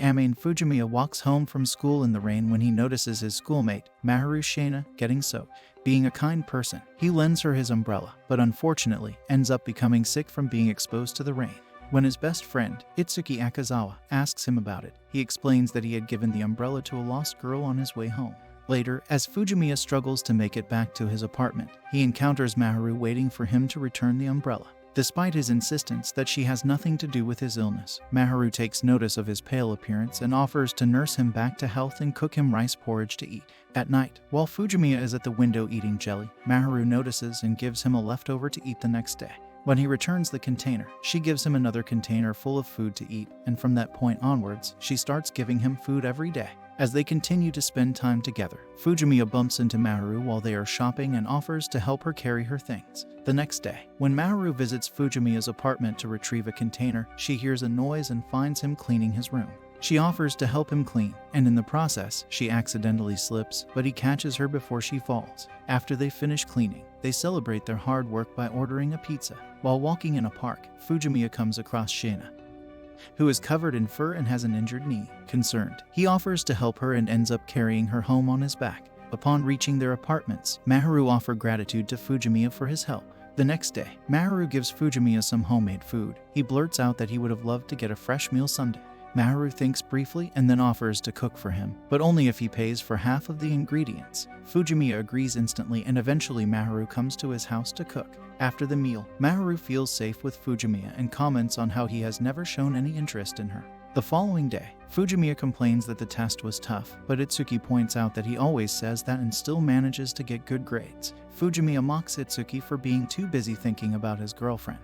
Fujimiya walks home from school in the rain when he notices his schoolmate, Maharu Shana, getting soaked. Being a kind person, he lends her his umbrella, but unfortunately ends up becoming sick from being exposed to the rain. When his best friend, Itsuki Akazawa, asks him about it, he explains that he had given the umbrella to a lost girl on his way home. Later, as Fujimiya struggles to make it back to his apartment, he encounters Maharu waiting for him to return the umbrella. Despite his insistence that she has nothing to do with his illness, Maharu takes notice of his pale appearance and offers to nurse him back to health and cook him rice porridge to eat. At night, while Fujimiya is at the window eating jelly, Maharu notices and gives him a leftover to eat the next day. When he returns the container, she gives him another container full of food to eat, and from that point onwards, she starts giving him food every day. As they continue to spend time together, Fujimiya bumps into Maharu while they are shopping and offers to help her carry her things. The next day, when Maharu visits Fujimiya's apartment to retrieve a container, she hears a noise and finds him cleaning his room. She offers to help him clean, and in the process, she accidentally slips, but he catches her before she falls. After they finish cleaning, they celebrate their hard work by ordering a pizza. While walking in a park, Fujimiya comes across Shana, who is covered in fur and has an injured knee. Concerned, he offers to help her and ends up carrying her home on his back. Upon reaching their apartments, Maharu offers gratitude to Fujimiya for his help. The next day, Maharu gives Fujimiya some homemade food. He blurts out that he would have loved to get a fresh meal someday. Maharu thinks briefly and then offers to cook for him, but only if he pays for half of the ingredients. Fujimiya agrees instantly and eventually Maharu comes to his house to cook. After the meal, Maharu feels safe with Fujimiya and comments on how he has never shown any interest in her. The following day, Fujimiya complains that the test was tough, but Itsuki points out that he always says that and still manages to get good grades. Fujimiya mocks Itsuki for being too busy thinking about his girlfriend,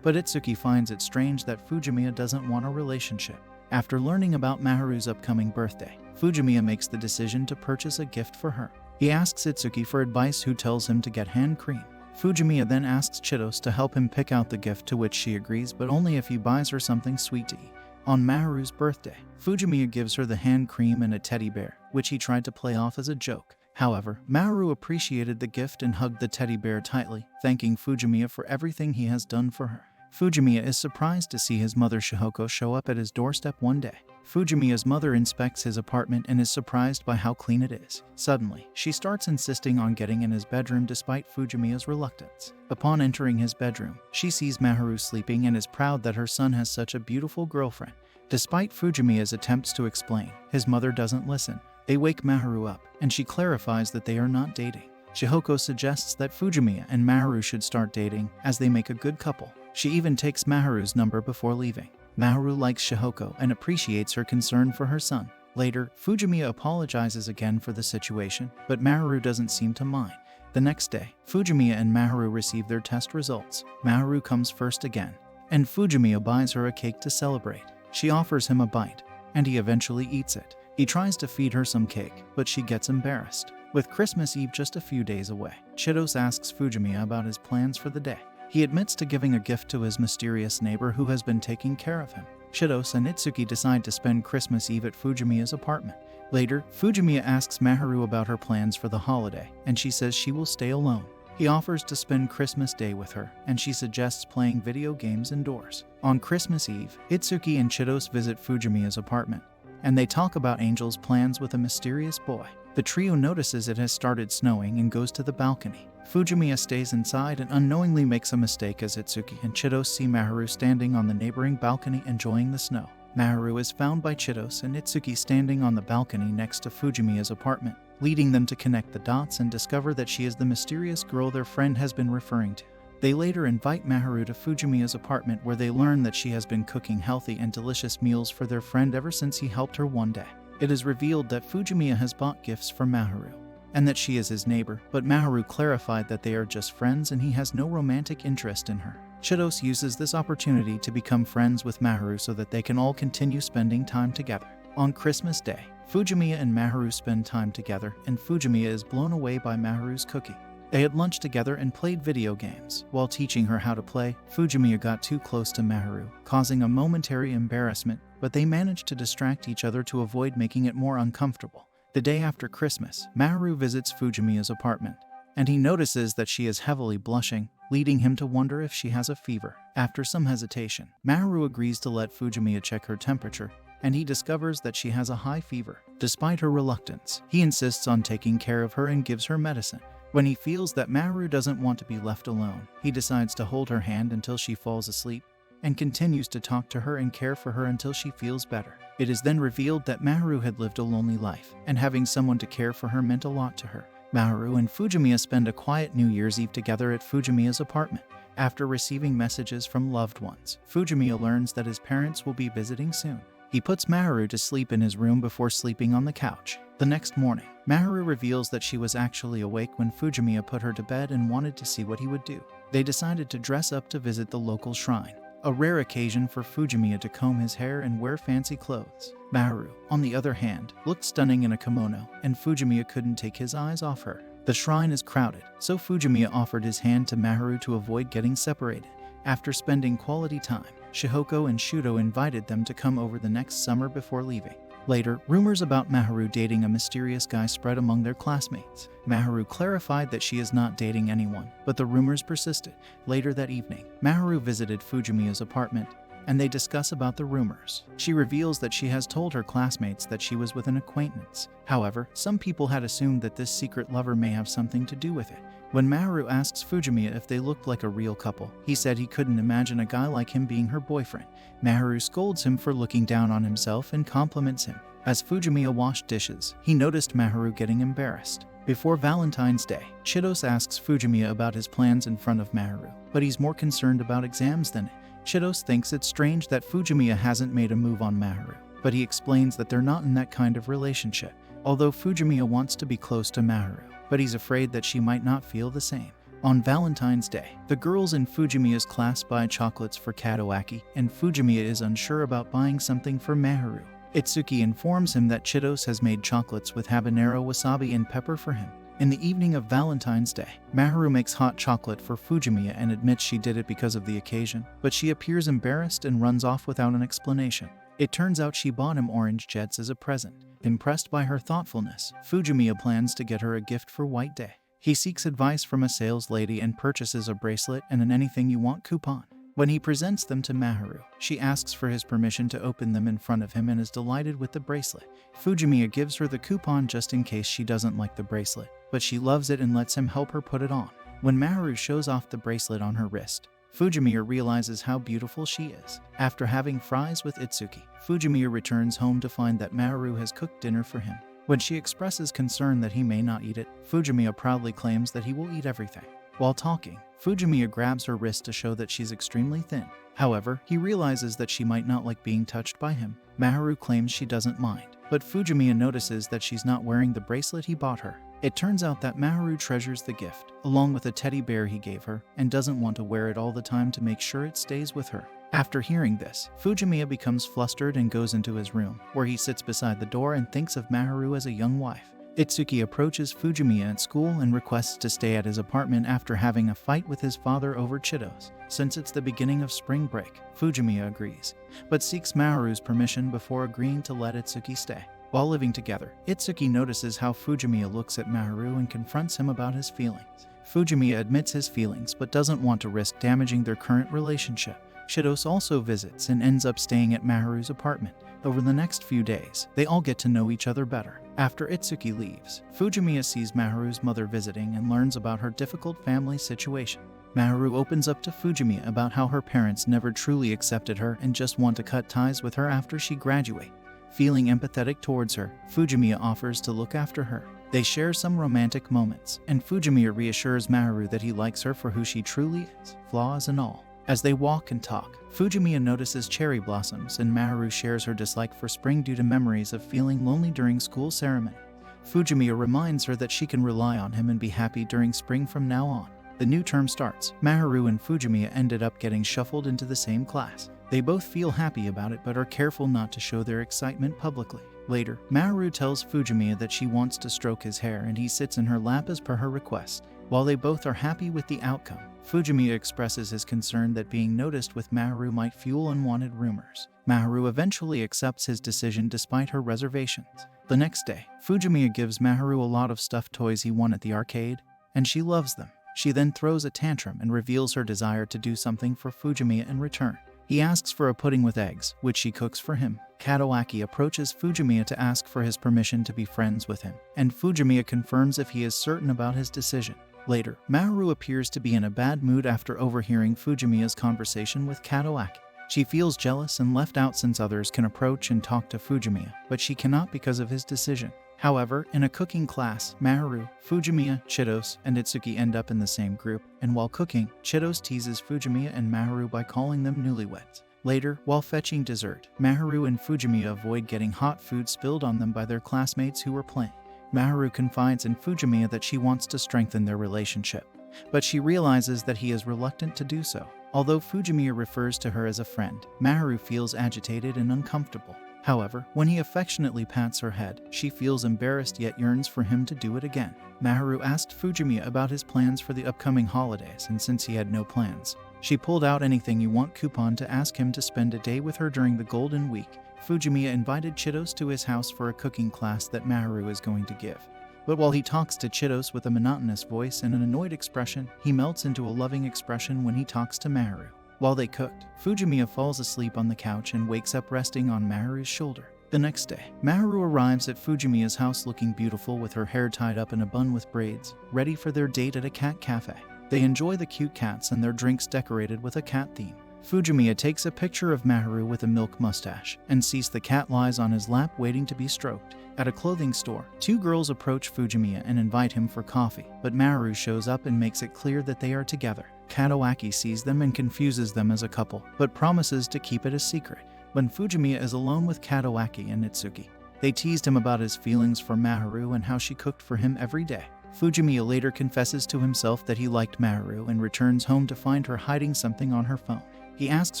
but Itsuki finds it strange that Fujimiya doesn't want a relationship. After learning about Maharu's upcoming birthday, Fujimiya makes the decision to purchase a gift for her. He asks Itsuki for advice, who tells him to get hand cream. Fujimiya then asks Chitos to help him pick out the gift, to which she agrees, but only if he buys her something sweet to eat. On Maharu's birthday, Fujimiya gives her the hand cream and a teddy bear, which he tried to play off as a joke. However, Maharu appreciated the gift and hugged the teddy bear tightly, thanking Fujimiya for everything he has done for her. Fujimiya is surprised to see his mother Shihoko show up at his doorstep one day. Fujimiya's mother inspects his apartment and is surprised by how clean it is. Suddenly, she starts insisting on getting in his bedroom despite Fujimiya's reluctance. Upon entering his bedroom, she sees Maharu sleeping and is proud that her son has such a beautiful girlfriend. Despite Fujimiya's attempts to explain, his mother doesn't listen. They wake Maharu up, and she clarifies that they are not dating. Shihoko suggests that Fujimiya and Maharu should start dating, as they make a good couple. She even takes Maharu's number before leaving. Maharu likes Shihoko and appreciates her concern for her son. Later, Fujimiya apologizes again for the situation, but Maharu doesn't seem to mind. The next day, Fujimiya and Maharu receive their test results. Maharu comes first again, and Fujimiya buys her a cake to celebrate. She offers him a bite, and he eventually eats it. He tries to feed her some cake, but she gets embarrassed. With Christmas Eve just a few days away, Chitos asks Fujimiya about his plans for the day. He admits to giving a gift to his mysterious neighbor who has been taking care of him. Chitos and Itsuki decide to spend Christmas Eve at Fujimiya's apartment. Later, Fujimiya asks Maharu about her plans for the holiday, and she says she will stay alone. He offers to spend Christmas Day with her, and she suggests playing video games indoors. On Christmas Eve, Itsuki and Chitos visit Fujimiya's apartment, and they talk about Angel's plans with a mysterious boy. The trio notices it has started snowing and goes to the balcony. Fujimiya stays inside and unknowingly makes a mistake as Itsuki and Chitos see Maharu standing on the neighboring balcony enjoying the snow. Maharu is found by Chitos and Itsuki standing on the balcony next to Fujimiya's apartment, leading them to connect the dots and discover that she is the mysterious girl their friend has been referring to. They later invite Maharu to Fujimiya's apartment, where they learn that she has been cooking healthy and delicious meals for their friend ever since he helped her one day. It is revealed that Fujimiya has bought gifts for Maharu, and that she is his neighbor, but Maharu clarified that they are just friends and he has no romantic interest in her. Chitos uses this opportunity to become friends with Maharu so that they can all continue spending time together. On Christmas Day, Fujimiya and Maharu spend time together, and Fujimiya is blown away by Maharu's cooking. They had lunch together and played video games. While teaching her how to play, Fujimiya got too close to Maharu, causing a momentary embarrassment, but they managed to distract each other to avoid making it more uncomfortable. The day after Christmas, Maharu visits Fujimiya's apartment, and he notices that she is heavily blushing, leading him to wonder if she has a fever. After some hesitation, Maharu agrees to let Fujimiya check her temperature, and he discovers that she has a high fever. Despite her reluctance, he insists on taking care of her and gives her medicine. When he feels that Maharu doesn't want to be left alone, he decides to hold her hand until she falls asleep and continues to talk to her and care for her until she feels better. It is then revealed that Maharu had lived a lonely life, and having someone to care for her meant a lot to her. Maharu and Fujimiya spend a quiet New Year's Eve together at Fujimiya's apartment. After receiving messages from loved ones, Fujimiya learns that his parents will be visiting soon. He puts Maharu to sleep in his room before sleeping on the couch. The next morning, Maharu reveals that she was actually awake when Fujimiya put her to bed and wanted to see what he would do. They decided to dress up to visit the local shrine, a rare occasion for Fujimiya to comb his hair and wear fancy clothes. Maharu, on the other hand, looked stunning in a kimono, and Fujimiya couldn't take his eyes off her. The shrine is crowded, so Fujimiya offered his hand to Maharu to avoid getting separated. After spending quality time, Shihoko and Shuto invited them to come over the next summer before leaving. Later, rumors about Maharu dating a mysterious guy spread among their classmates. Maharu clarified that she is not dating anyone, but the rumors persisted. Later that evening, Maharu visited Fujimiya's apartment, and they discuss about the rumors. She reveals that she has told her classmates that she was with an acquaintance. However, some people had assumed that this secret lover may have something to do with it. When Maharu asks Fujimiya if they looked like a real couple, he said he couldn't imagine a guy like him being her boyfriend. Maharu scolds him for looking down on himself and compliments him. As Fujimiya washed dishes, he noticed Maharu getting embarrassed. Before Valentine's Day, Chitos asks Fujimiya about his plans in front of Maharu, but he's more concerned about exams than it. Chitos thinks it's strange that Fujimiya hasn't made a move on Maharu, but he explains that they're not in that kind of relationship. Although Fujimiya wants to be close to Maharu, but he's afraid that she might not feel the same. On Valentine's Day, the girls in Fujimiya's class buy chocolates for Kadoaki, and Fujimiya is unsure about buying something for Maharu. Itsuki informs him that Chitos has made chocolates with habanero, wasabi, and pepper for him. In the evening of Valentine's Day, Maharu makes hot chocolate for Fujimiya and admits she did it because of the occasion, but she appears embarrassed and runs off without an explanation. It turns out she bought him orange jets as a present. Impressed by her thoughtfulness, Fujimiya plans to get her a gift for White Day. He seeks advice from a sales lady and purchases a bracelet and an anything you want coupon. When he presents them to Maharu, she asks for his permission to open them in front of him and is delighted with the bracelet. Fujimiya gives her the coupon just in case she doesn't like the bracelet, but she loves it and lets him help her put it on. When Maharu shows off the bracelet on her wrist, Fujimiya realizes how beautiful she is. After having fries with Itsuki, Fujimiya returns home to find that Maharu has cooked dinner for him. When she expresses concern that he may not eat it, Fujimiya proudly claims that he will eat everything. While talking, Fujimiya grabs her wrist to show that she's extremely thin. However, he realizes that she might not like being touched by him. Maharu claims she doesn't mind, but Fujimiya notices that she's not wearing the bracelet he bought her. It turns out that Maharu treasures the gift, along with a teddy bear he gave her, and doesn't want to wear it all the time to make sure it stays with her. After hearing this, Fujimiya becomes flustered and goes into his room, where he sits beside the door and thinks of Maharu as a young wife. Itsuki approaches Fujimiya at school and requests to stay at his apartment after having a fight with his father over Chitos. Since it's the beginning of spring break, Fujimiya agrees, but seeks Maharu's permission before agreeing to let Itsuki stay. While living together, Itsuki notices how Fujimiya looks at Maharu and confronts him about his feelings. Fujimiya admits his feelings but doesn't want to risk damaging their current relationship. Chitos also visits and ends up staying at Maharu's apartment. Over the next few days, they all get to know each other better. After Itsuki leaves, Fujimiya sees Maharu's mother visiting and learns about her difficult family situation. Maharu opens up to Fujimiya about how her parents never truly accepted her and just want to cut ties with her after she graduates. Feeling empathetic towards her, Fujimiya offers to look after her. They share some romantic moments, and Fujimiya reassures Maharu that he likes her for who she truly is, flaws and all. As they walk and talk, Fujimiya notices cherry blossoms and Maharu shares her dislike for spring due to memories of feeling lonely during school ceremony. Fujimiya reminds her that she can rely on him and be happy during spring from now on. The new term starts. Maharu and Fujimiya ended up getting shuffled into the same class. They both feel happy about it but are careful not to show their excitement publicly. Later, Maharu tells Fujimiya that she wants to stroke his hair and he sits in her lap as per her request. While they both are happy with the outcome, Fujimiya expresses his concern that being noticed with Maharu might fuel unwanted rumors. Maharu eventually accepts his decision despite her reservations. The next day, Fujimiya gives Maharu a lot of stuffed toys he won at the arcade, and she loves them. She then throws a tantrum and reveals her desire to do something for Fujimiya in return. He asks for a pudding with eggs, which she cooks for him. Katawaki approaches Fujimiya to ask for his permission to be friends with him, and Fujimiya confirms if he is certain about his decision. Later, Maharu appears to be in a bad mood after overhearing Fujimiya's conversation with Katawaki. She feels jealous and left out since others can approach and talk to Fujimiya, but she cannot because of his decision. However, in a cooking class, Maharu, Fujimiya, Chitos, and Itsuki end up in the same group, and while cooking, Chitos teases Fujimiya and Maharu by calling them newlyweds. Later, while fetching dessert, Maharu and Fujimiya avoid getting hot food spilled on them by their classmates who were playing. Maharu confides in Fujimiya that she wants to strengthen their relationship, but she realizes that he is reluctant to do so. Although Fujimiya refers to her as a friend, Maharu feels agitated and uncomfortable. However, when he affectionately pats her head, she feels embarrassed yet yearns for him to do it again. Maharu asked Fujimiya about his plans for the upcoming holidays, and since he had no plans, she pulled out anything you want coupon to ask him to spend a day with her during the Golden Week. Fujimiya invited Chitos to his house for a cooking class that Maharu is going to give. But while he talks to Chitos with a monotonous voice and an annoyed expression, he melts into a loving expression when he talks to Maharu. While they cooked, Fujimiya falls asleep on the couch and wakes up resting on Maharu's shoulder. The next day, Maharu arrives at Fujimiya's house looking beautiful with her hair tied up in a bun with braids, ready for their date at a cat cafe. They enjoy the cute cats and their drinks decorated with a cat theme. Fujimiya takes a picture of Maharu with a milk mustache and sees the cat lies on his lap waiting to be stroked. At a clothing store, two girls approach Fujimiya and invite him for coffee, but Maharu shows up and makes it clear that they are together. Katawaki sees them and confuses them as a couple, but promises to keep it a secret. When Fujimiya is alone with Katawaki and Itsuki, they teased him about his feelings for Maharu and how she cooked for him every day. Fujimiya later confesses to himself that he liked Maharu and returns home to find her hiding something on her phone. He asks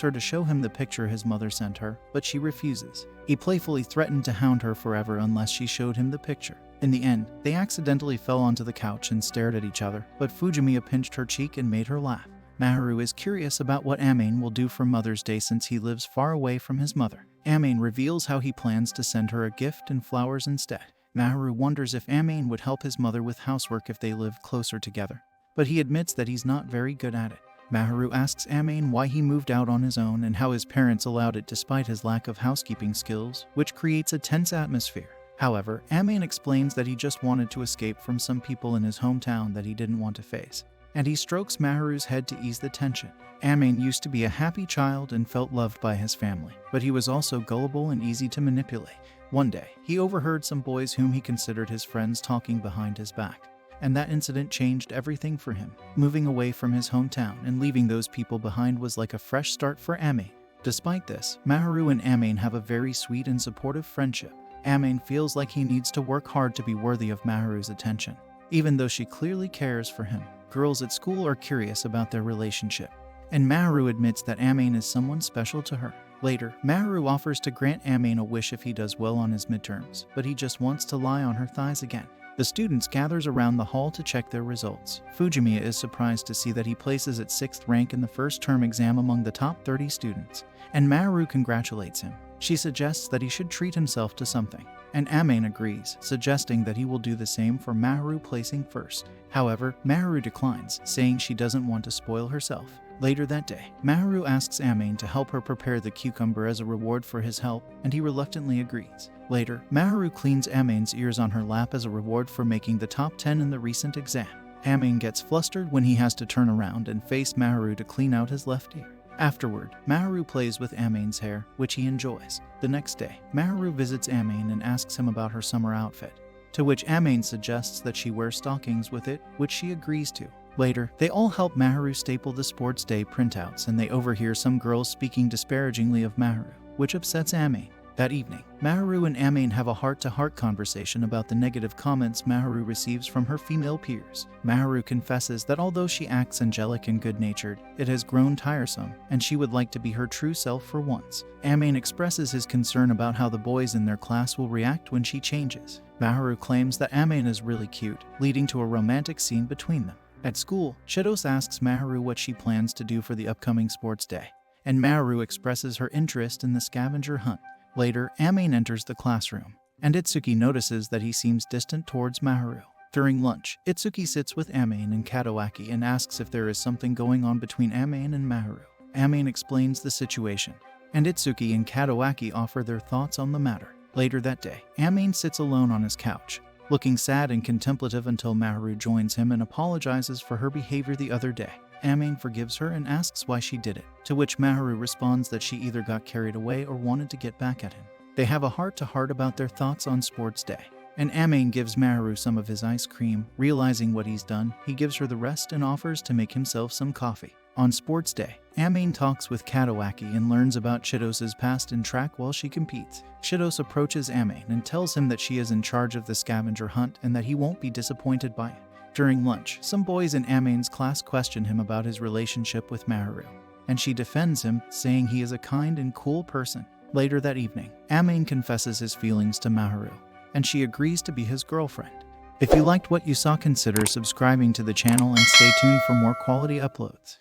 her to show him the picture his mother sent her, but she refuses. He playfully threatened to hound her forever unless she showed him the picture. In the end, they accidentally fell onto the couch and stared at each other, but Fujimiya pinched her cheek and made her laugh. Maharu is curious about what Amane will do for Mother's Day since he lives far away from his mother. Amane reveals how he plans to send her a gift and flowers instead. Maharu wonders if Amane would help his mother with housework if they lived closer together, but he admits that he's not very good at it. Maharu asks Amane why he moved out on his own and how his parents allowed it despite his lack of housekeeping skills, which creates a tense atmosphere. However, Amane explains that he just wanted to escape from some people in his hometown that he didn't want to face, and he strokes Maharu's head to ease the tension. Amane used to be a happy child and felt loved by his family, but he was also gullible and easy to manipulate. One day, he overheard some boys whom he considered his friends talking behind his back, and that incident changed everything for him. Moving away from his hometown and leaving those people behind was like a fresh start for Amane. Despite this, Maharu and Amane have a very sweet and supportive friendship. Amane feels like he needs to work hard to be worthy of Maharu's attention, even though she clearly cares for him. Girls at school are curious about their relationship, and Maharu admits that Amane is someone special to her. Later, Maharu offers to grant Amane a wish if he does well on his midterms, but he just wants to lie on her thighs again. The students gathers around the hall to check their results. Fujimiya is surprised to see that he places at 6th rank in the first term exam among the top 30 students, and Maharu congratulates him. She suggests that he should treat himself to something, and Amane agrees, suggesting that he will do the same for Maharu placing first. However, Maharu declines, saying she doesn't want to spoil herself. Later that day, Maharu asks Amane to help her prepare the cucumber as a reward for his help, and he reluctantly agrees. Later, Maharu cleans Amane's ears on her lap as a reward for making the top 10 in the recent exam. Amane gets flustered when he has to turn around and face Maharu to clean out his left ear. Afterward, Maharu plays with Amane's hair, which he enjoys. The next day, Maharu visits Amane and asks him about her summer outfit, to which Amane suggests that she wear stockings with it, which she agrees to. Later, they all help Maharu staple the sports day printouts and they overhear some girls speaking disparagingly of Maharu, which upsets Amane. That evening, Maharu and Amane have a heart-to-heart conversation about the negative comments Maharu receives from her female peers. Maharu confesses that although she acts angelic and good-natured, it has grown tiresome, and she would like to be her true self for once. Amane expresses his concern about how the boys in their class will react when she changes. Maharu claims that Amane is really cute, leading to a romantic scene between them. At school, Chitos asks Maharu what she plans to do for the upcoming sports day, and Maharu expresses her interest in the scavenger hunt. Later, Amane enters the classroom, and Itsuki notices that he seems distant towards Maharu. During lunch, Itsuki sits with Amane and Katawaki and asks if there is something going on between Amane and Maharu. Amane explains the situation, and Itsuki and Kadawaki offer their thoughts on the matter. Later that day, Amane sits alone on his couch, looking sad and contemplative until Maharu joins him and apologizes for her behavior the other day. Amane forgives her and asks why she did it, to which Maharu responds that she either got carried away or wanted to get back at him. They have a heart-to-heart about their thoughts on sports day, and Amane gives Maharu some of his ice cream. Realizing what he's done, he gives her the rest and offers to make himself some coffee. On sports day, Amane talks with Kadawaki and learns about Chidos's past in track while she competes. Chidos approaches Amane and tells him that she is in charge of the scavenger hunt and that he won't be disappointed by it. During lunch, some boys in Amane's class question him about his relationship with Maharu, and she defends him, saying he is a kind and cool person. Later that evening, Amane confesses his feelings to Maharu, and she agrees to be his girlfriend. If you liked what you saw, consider subscribing to the channel and stay tuned for more quality uploads.